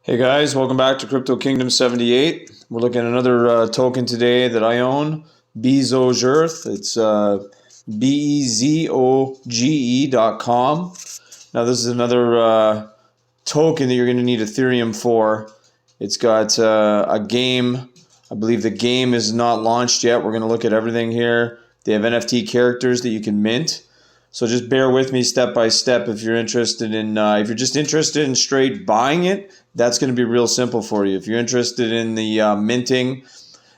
Hey guys, welcome back to Crypto Kingdom 78. We're looking at another token today that I own, Bezoge. It's Bezoge.com. Now this is another token that you're going to need Ethereum for. It's got a game. I believe the game is not launched yet. We're going to look at everything here. They have NFT characters that you can mint. So just bear with me step by step if you're interested in, if you're just interested in straight buying it, that's going to be real simple for you. If you're interested in the minting,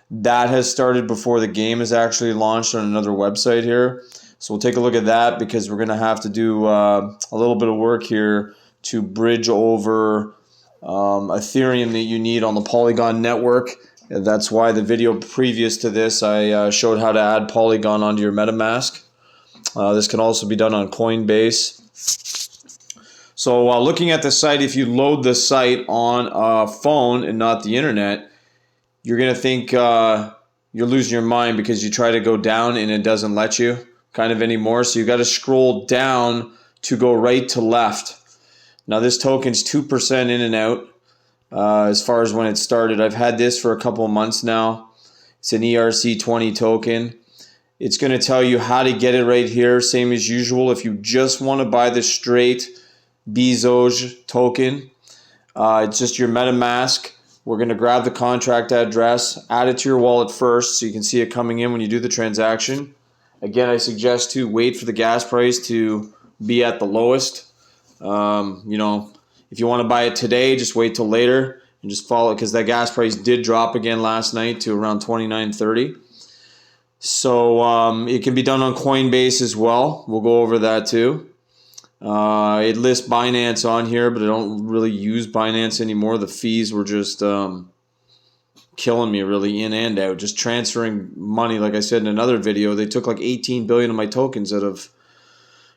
that has started before the game is actually launched on another website here. So we'll take a look at that because we're going to have to do a little bit of work here to bridge over Ethereum that you need on the Polygon network. That's why the video previous to this, I showed how to add Polygon onto your MetaMask. This can also be done on Coinbase. So looking at the site, if you load the site on a phone and not the internet, you're going to think you're losing your mind because you try to go down and it doesn't let you kind of anymore. So you got to scroll down to go right to left. Now this token's 2% in and out as far as when it started. I've had this for a couple of months now. It's an ERC20 token. It's going to tell you how to get it right here, same as usual. If you just want to buy the straight Bezoge token, it's just your MetaMask. We're going to grab the contract address, add it to your wallet first so you can see it coming in when you do the transaction. Again, I suggest to wait for the gas price to be at the lowest. If you want to buy it today, just wait till later and just follow it because that gas price did drop again last night to around $29.30. So it can be done on Coinbase as well. We'll go over that too. It lists Binance on here, but I don't really use Binance anymore. The fees were just killing me really in and out. Just transferring money, like I said in another video, they took like 18 billion of my tokens out of,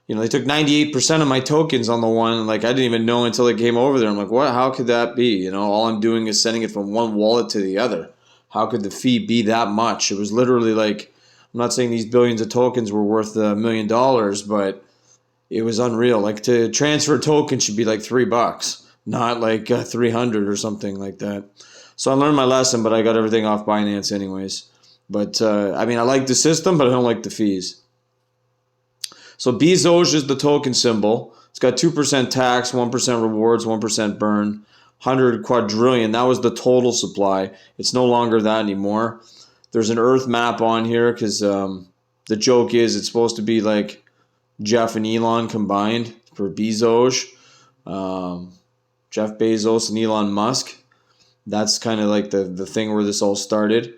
they took 98% of my tokens on the one. Like I didn't even know until it came over there. I'm like, what? How could that be? All I'm doing is sending it from one wallet to the other. How could the fee be that much? It was literally like, I'm not saying these billions of tokens were worth $1 million, but it was unreal. Like to transfer a token should be like $3, not like 300 or something like that. So I learned my lesson, but I got everything off Binance anyways. But I like the system, but I don't like the fees. So Bezoge is the token symbol. It's got 2% tax, 1% rewards, 1% burn, 100 quadrillion. That was the total supply. It's no longer that anymore. There's an Earth map on here because the joke is it's supposed to be like Jeff and Elon combined for Bezoge. Jeff Bezos and Elon Musk. That's kind of like the thing where this all started.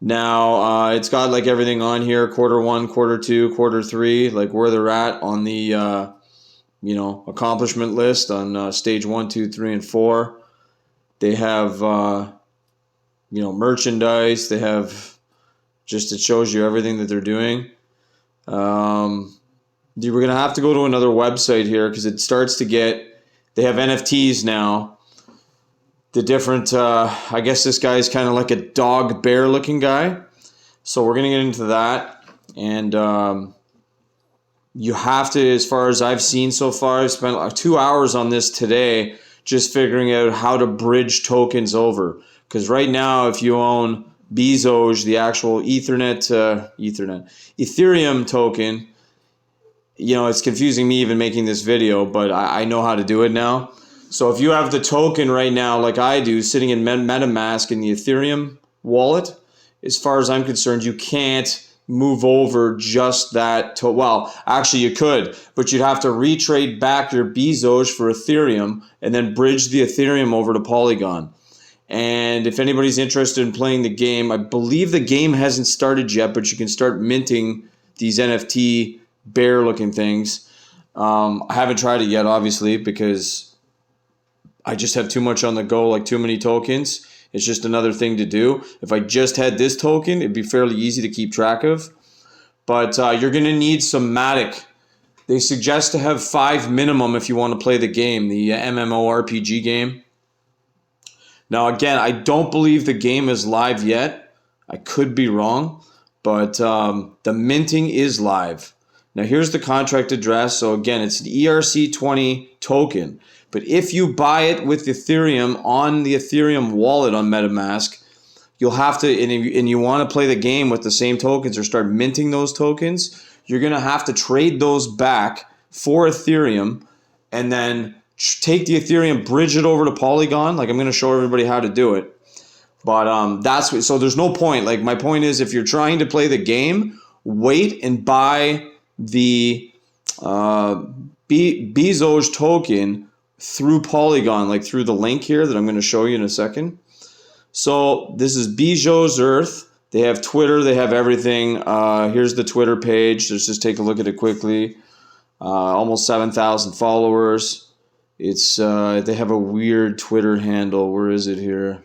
Now it's got like everything on here, Q1, Q2, Q3, like where they're at on the accomplishment list on stage 1, 2, 3, and 4. They have merchandise. They have it shows you everything that they're doing. We're going to have to go to another website here because it starts to they have NFTs now. The different, I guess this guy is kind of like a dog bear looking guy. So we're going to get into that. And you have to, as far as I've seen so far, I've spent 2 hours on this today just figuring out how to bridge tokens over. Because right now, if you own Bezoge, the actual Ethereum token, it's confusing me even making this video, but I know how to do it now. So if you have the token right now, like I do, sitting in MetaMask in the Ethereum wallet, as far as I'm concerned, you can't move over just that. Well, actually you could, but you'd have to retrade back your Bezoge for Ethereum and then bridge the Ethereum over to Polygon. And if anybody's interested in playing the game, I believe the game hasn't started yet, but you can start minting these NFT bear-looking things. I haven't tried it yet, obviously, because I just have too much on the go, like too many tokens. It's just another thing to do. If I just had this token, it'd be fairly easy to keep track of. But you're going to need some Matic. They suggest to have 5 minimum if you want to play the game, the MMO RPG game. Now, again, I don't believe the game is live yet. I could be wrong, but the minting is live. Now here's the contract address. So again, it's an ERC20 token. But if you buy it with Ethereum on the Ethereum wallet on MetaMask, you'll have to, and you want to play the game with the same tokens or start minting those tokens, you're going to have to trade those back for Ethereum and then take the Ethereum, bridge it over to Polygon. Like I'm going to show everybody how to do it. But so there's no point. Like my point is, if you're trying to play the game, wait and buy the Bezoge token through Polygon, like through the link here that I'm going to show you in a second. So this is Bezoge's Earth. They have Twitter. They have everything. Here's the Twitter page. Let's just take a look at it quickly. Almost 7,000 followers. It's they have a weird Twitter handle. Where is it here?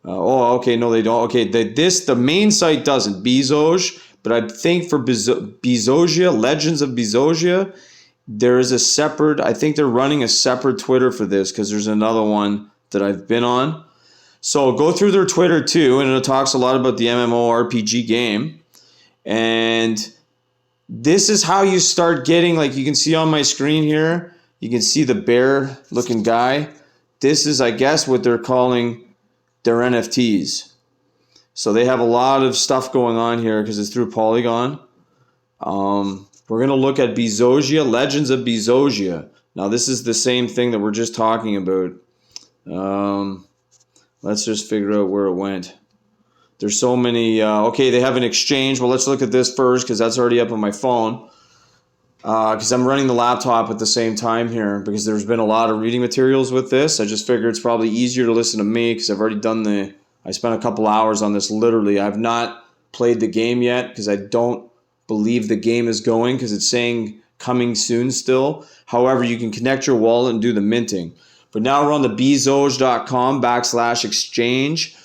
Oh, okay. No, they don't. Okay, the main site doesn't. Bezoge. But I think for Bezogia, Legends of Bezogia, there is a separate, I think they're running a separate Twitter for this because there's another one that I've been on. So go through their Twitter too, and it talks a lot about the MMO RPG game. And this is how you start getting, like you can see on my screen here, you can see the bear looking guy. This is, I guess, what they're calling their NFTs. So they have a lot of stuff going on here because it's through Polygon. We're going to look at Bezogia, Legends of Bezogia. Now this is the same thing that we're just talking about. Let's just figure out where it went. There's so many. Okay, they have an exchange. Well, let's look at this first because that's already up on my phone. Because I'm running the laptop at the same time here because there's been a lot of reading materials with this. I just figured it's probably easier to listen to me because I've already done I spent a couple hours on this literally. I've not played the game yet because I don't believe the game is going because it's saying coming soon still. However, you can connect your wallet and do the minting. But now we're on the Bezoge.com/exchange.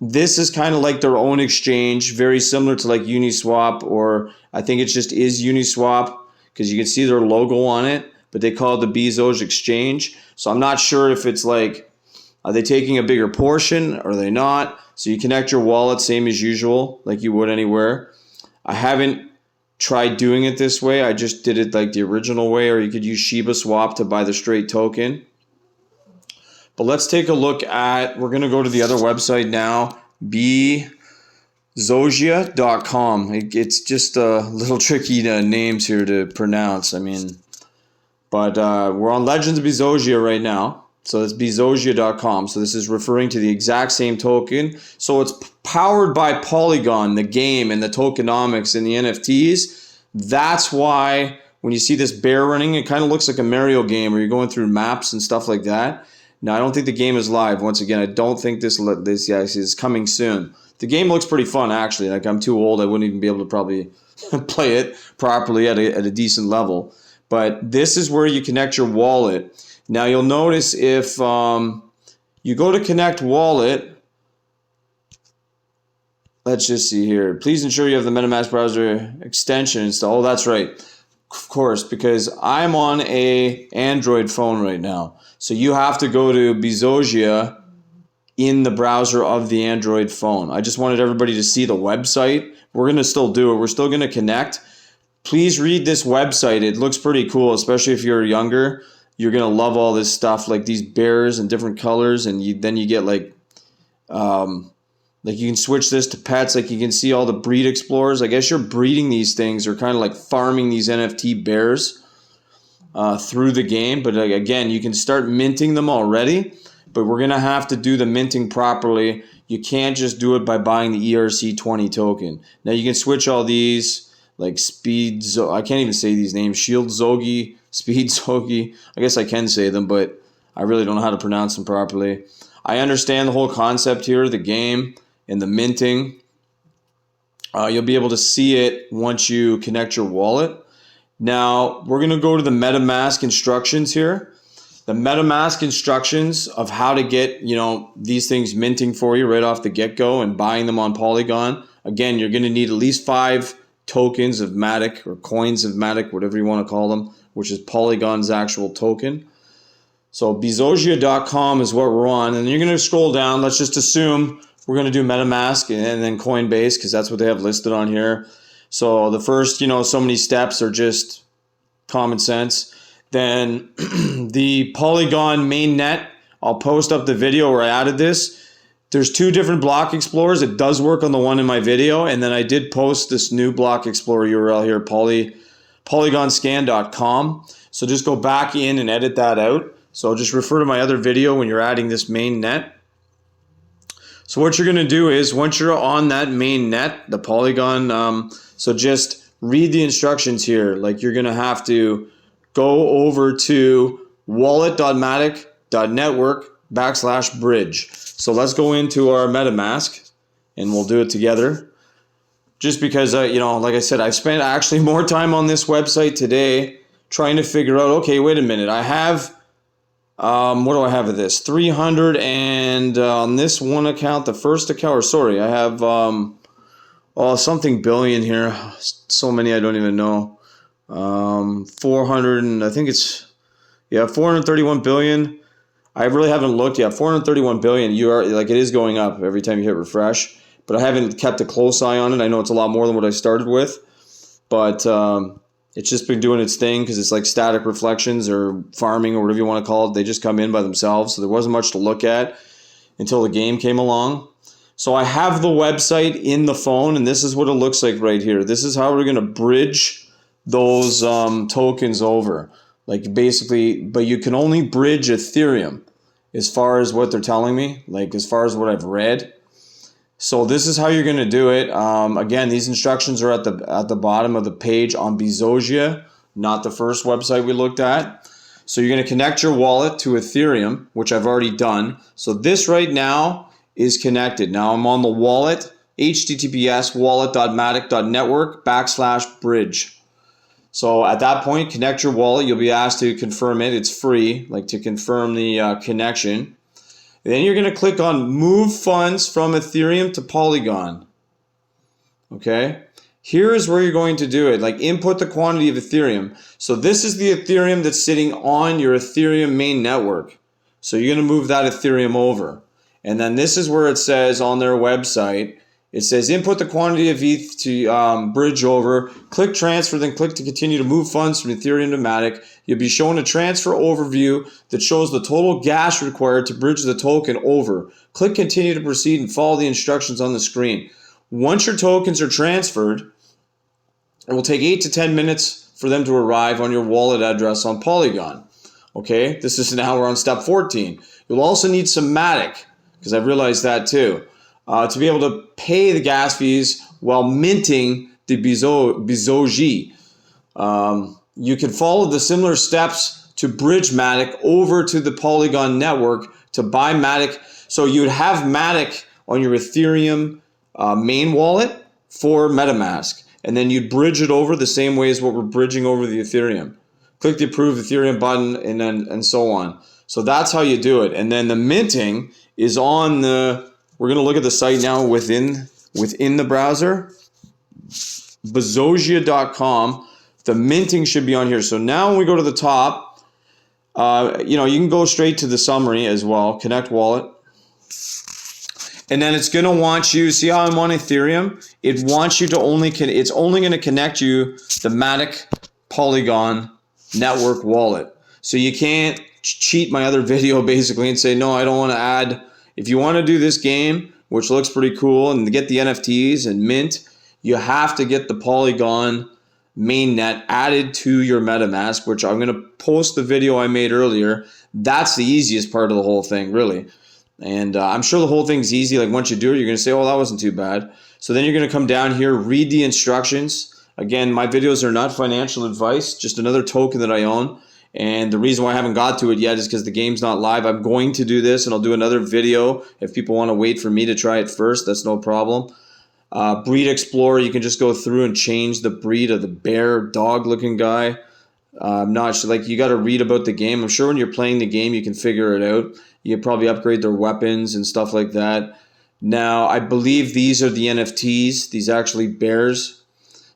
This is kind of like their own exchange, very similar to like Uniswap, or I think it just is Uniswap because you can see their logo on it, but they call it the Bezoge exchange. So I'm not sure if it's like, are they taking a bigger portion or are they not? So you connect your wallet same as usual, like you would anywhere. I haven't tried doing it this way. I just did it like the original way, or you could use Shiba Swap to buy the straight token. But let's take a look at, we're going to go to the other website now, Bezogia.com. It's just a little tricky names here to pronounce. I mean, but we're on Legends of Bezogia right now. So it's Bezogia.com. So this is referring to the exact same token. So it's powered by Polygon, the game, and the tokenomics and the NFTs. That's why when you see this bear running, it kind of looks like a Mario game where you're going through maps and stuff like that. Now, I don't think the game is live. Once again, I don't think this is coming soon. The game looks pretty fun, actually. Like, I'm too old. I wouldn't even be able to probably play it properly at a decent level. But this is where you connect your wallet. Now, you'll notice if you go to connect wallet, let's just see here. Please ensure you have the MetaMask browser extension installed. Oh, that's right. Of course, because I'm on a Android phone right now. So you have to go to Bezogia in the browser of the Android phone. I just wanted everybody to see the website. We're going to still do it. We're still going to connect. Please read this website. It looks pretty cool, especially if you're younger. You're going to love all this stuff, like these bears and different colors. And then you get like you can switch this to pets. Like you can see all the breed explorers. I guess you're breeding these things or kind of like farming these NFT bears through the game. But again, you can start minting them already. But we're going to have to do the minting properly. You can't just do it by buying the ERC20 token. Now you can switch all these like I can't even say these names. Shield Zogi, Speed Zogi. I guess I can say them, but I really don't know how to pronounce them properly. I understand the whole concept here, the game and the minting. You'll be able to see it once you connect your wallet. Now, we're going to go to the MetaMask instructions here. The MetaMask instructions of how to get, these things minting for you right off the get-go and buying them on Polygon. Again, you're going to need at least 5 tokens of Matic or coins of Matic, whatever you want to call them, which is Polygon's actual token. So Bezogia.com is what we're on. And you're going to scroll down. Let's just assume we're going to do MetaMask and then Coinbase because that's what they have listed on here. So the first, so many steps are just common sense. Then the Polygon mainnet, I'll post up the video where I added this. There's 2 different block explorers. It does work on the one in my video. And then I did post this new block explorer URL here, polygonscan.com. So just go back in and edit that out. So just refer to my other video when you're adding this main net. So what you're going to do is, once you're on that main net, the Polygon, so just read the instructions here. Like, you're going to have to go over to wallet.matic.network/bridge. So let's go into our MetaMask and we'll do it together. Just because, like I said, I've spent actually more time on this website today trying to figure out, okay, wait a minute. I have, what do I have of this? 300 and on this one account, the first account, or sorry, I have something billion here. So many I don't even know. 400 and I think it's, 431 billion. I really haven't looked yet. 431 billion. It is going up every time you hit refresh, but I haven't kept a close eye on it. I know it's a lot more than what I started with, but it's just been doing its thing because it's like static reflections or farming or whatever you want to call it. They just come in by themselves, so there wasn't much to look at until the game came along. So I have the website in the phone, and this is what it looks like right here. This is how we're going to bridge those tokens over. Like, basically, but you can only bridge Ethereum as far as what they're telling me, like as far as what I've read. So this is how you're going to do it. Again, these instructions are at the bottom of the page on Bezogia, not the first website we looked at. So you're going to connect your wallet to Ethereum, which I've already done. So this right now is connected. Now I'm on the wallet, https wallet.matic.network/bridge. So at that point, connect your wallet. You'll be asked to confirm it. It's free, like to confirm the connection. Then you're going to click on Move Funds from Ethereum to Polygon. Okay? Here is where you're going to do it. Like, input the quantity of Ethereum. So this is the Ethereum that's sitting on your Ethereum main network. So you're going to move that Ethereum over. And then this is where it says on their website, it says input the quantity of ETH to bridge over. Click transfer, then click to continue to move funds from Ethereum to Matic. You'll be shown a transfer overview that shows the total gas required to bridge the token over. Click continue to proceed and follow the instructions on the screen. Once your tokens are transferred, it will take 8 to 10 minutes for them to arrive on your wallet address on Polygon. Okay, this is now we're on step 14. You'll also need some Matic, because I've realized that too. To be able to pay the gas fees while minting the Bezoge. You can follow the similar steps to bridge Matic over to the Polygon network to buy Matic. So you would have Matic on your Ethereum main wallet for MetaMask. And then you'd bridge it over the same way as what we're bridging over the Ethereum. Click the Approve Ethereum button and so on. So that's how you do it. And then the minting is on the... We're going to look at the site now within the browser, Bezogia.com. The minting should be on here. So now when we go to the top, you can go straight to the summary as well, connect wallet. And then it's going to want you, see how I'm on Ethereum? It wants you to it's only going to connect you the Matic Polygon network wallet. So you can't cheat my other video basically and say, no, I don't want to add. If you want to do this game, which looks pretty cool, and get the NFTs and mint, you have to get the Polygon mainnet added to your MetaMask, which I'm going to post the video I made earlier. That's the easiest part of the whole thing, really. And I'm sure the whole thing's easy. Like, once you do it, you're going to say, oh, that wasn't too bad. So then you're going to come down here, read the instructions. Again, my videos are not financial advice, just another token that I own. And the reason why I haven't got to it yet is because the game's not live. I'm going to do this, and I'll do another video. If people want to wait for me to try it first, that's no problem. Breed Explorer, you can just go through and change the breed of the bear, dog-looking guy. I'm not sure, like, you got to read about the game. I'm sure when you're playing the game, you can figure it out. You can probably upgrade their weapons and stuff like that. Now, I believe these are the NFTs. These actually bears.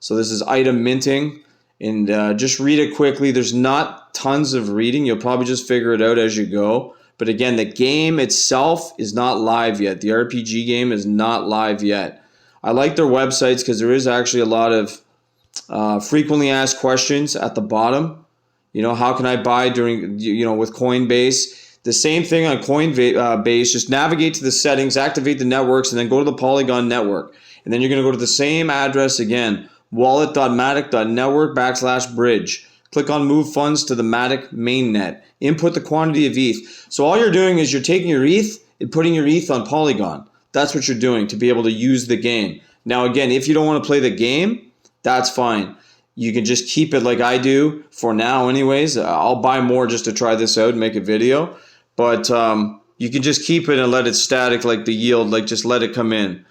So this is item minting. And just read it quickly. There's not tons of reading. You'll probably just figure it out as you go. But again, the game itself is not live yet. The RPG game is not live yet. I like their websites because there is actually a lot of frequently asked questions at the bottom. How can I buy during, with Coinbase? The same thing on Coinbase. Just navigate to the settings, activate the networks, and then go to the Polygon network. And then you're going to go to the same address again, wallet.matic.network/bridge. Click on move funds to the Matic mainnet. Input the quantity of ETH. So all you're doing is you're taking your ETH and putting your ETH on Polygon. That's what you're doing to be able to use the game. Now, again, if you don't want to play the game, that's fine. You can just keep it like I do for now anyways. I'll buy more just to try this out and make a video. But you can just keep it and let it static like the yield, like just let it come in.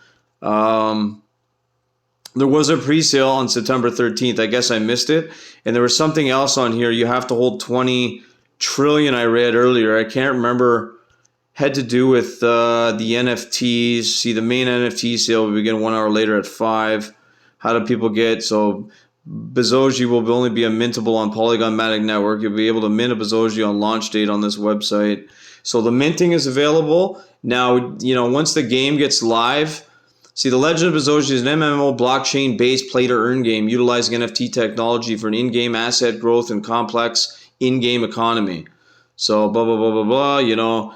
There was a pre-sale on September 13th. I guess I missed it. And there was something else on here. You have to hold 20 trillion I read earlier. I can't remember. Had to do with the NFTs. See, the main NFT sale will begin 1 hour later at 5. How do people get? So Bezoge will only be mintable on Polygon Matic Network. You'll be able to mint a Bezoge on launch date on this website. So the minting is available. Now, once the game gets live, see, the Legend of Bezoge is an MMO blockchain-based play-to-earn game utilizing NFT technology for an in-game asset growth and complex in-game economy. So blah, blah, blah, blah, blah,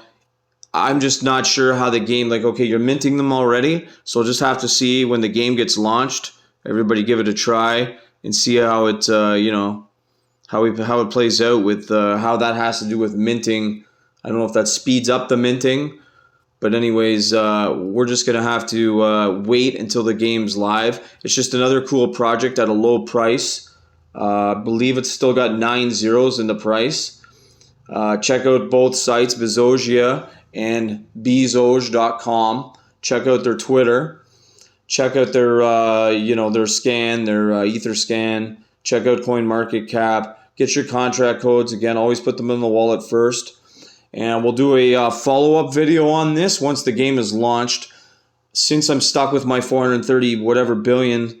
I'm just not sure how the game, okay, you're minting them already. So we'll just have to see when the game gets launched. Everybody give it a try and see how it, how it plays out with how that has to do with minting. I don't know if that speeds up the minting. But anyways, we're just going to have to wait until the game's live. It's just another cool project at a low price. I believe it's still got 9 zeros in the price. Check out both sites, Bezogia and Bezoge.com. Check out their Twitter. Check out their, their scan, their Ether scan. Check out CoinMarketCap. Get your contract codes. Again, always put them in the wallet first. And we'll do a follow-up video on this once the game is launched. Since I'm stuck with my 430 whatever billion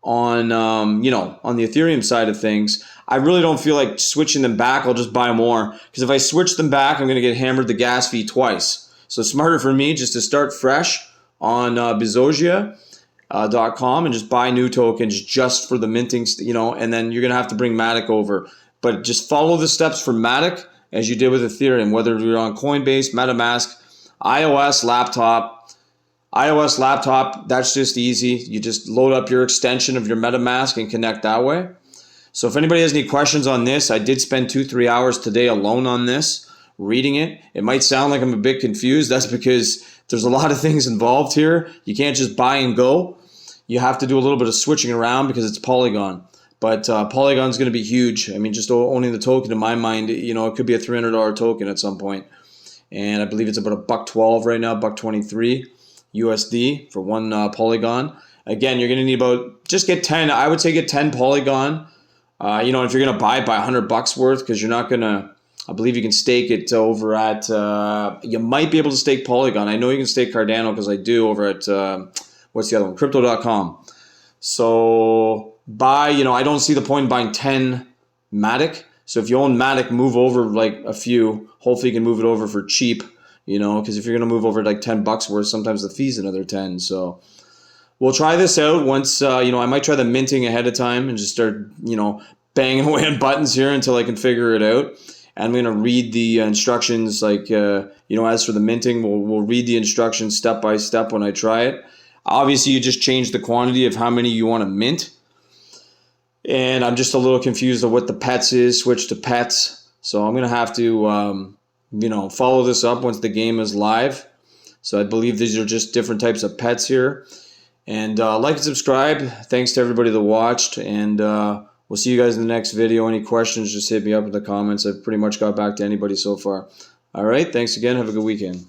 on, on the Ethereum side of things, I really don't feel like switching them back. I'll just buy more. Because if I switch them back, I'm going to get hammered the gas fee twice. So it's smarter for me just to start fresh on Bezogia.com and just buy new tokens just for the minting, and then you're going to have to bring Matic over. But just follow the steps for Matic as you did with Ethereum, whether you're on Coinbase, MetaMask, iOS laptop, that's just easy. You just load up your extension of your MetaMask and connect that way. So if anybody has any questions on this, I did spend 2-3 hours today alone on this, reading it. It might sound like I'm a bit confused. That's because there's a lot of things involved here. You can't just buy and go. You have to do a little bit of switching around because it's Polygon. But Polygon's going to be huge. I mean, just owning the token, in my mind, it could be a $300 token at some point. And I believe it's about $1.12 right now, $1.23 USD for one Polygon. Again, you're going to need just get 10. I would say get 10 Polygon. If you're going to buy $100 worth, because you're not going to, I believe you can stake it over at, you might be able to stake Polygon. I know you can stake Cardano because I do over at, what's the other one? Crypto.com. So buy, I don't see the point in buying 10 Matic. So if you own Matic, move over like a few. Hopefully you can move it over for cheap, because if you're going to move over like $10 worth, sometimes the fee's another 10. So we'll try this out once, I might try the minting ahead of time and just start, banging away on buttons here until I can figure it out. And I'm going to read the instructions as for the minting, we'll read the instructions step by step when I try it. Obviously, you just change the quantity of how many you want to mint. And I'm just a little confused of what the pets is, switch to pets. So I'm going to have to, follow this up once the game is live. So I believe these are just different types of pets here. And like and subscribe. Thanks to everybody that watched. And we'll see you guys in the next video. Any questions, just hit me up in the comments. I've pretty much got back to anybody so far. All right. Thanks again. Have a good weekend.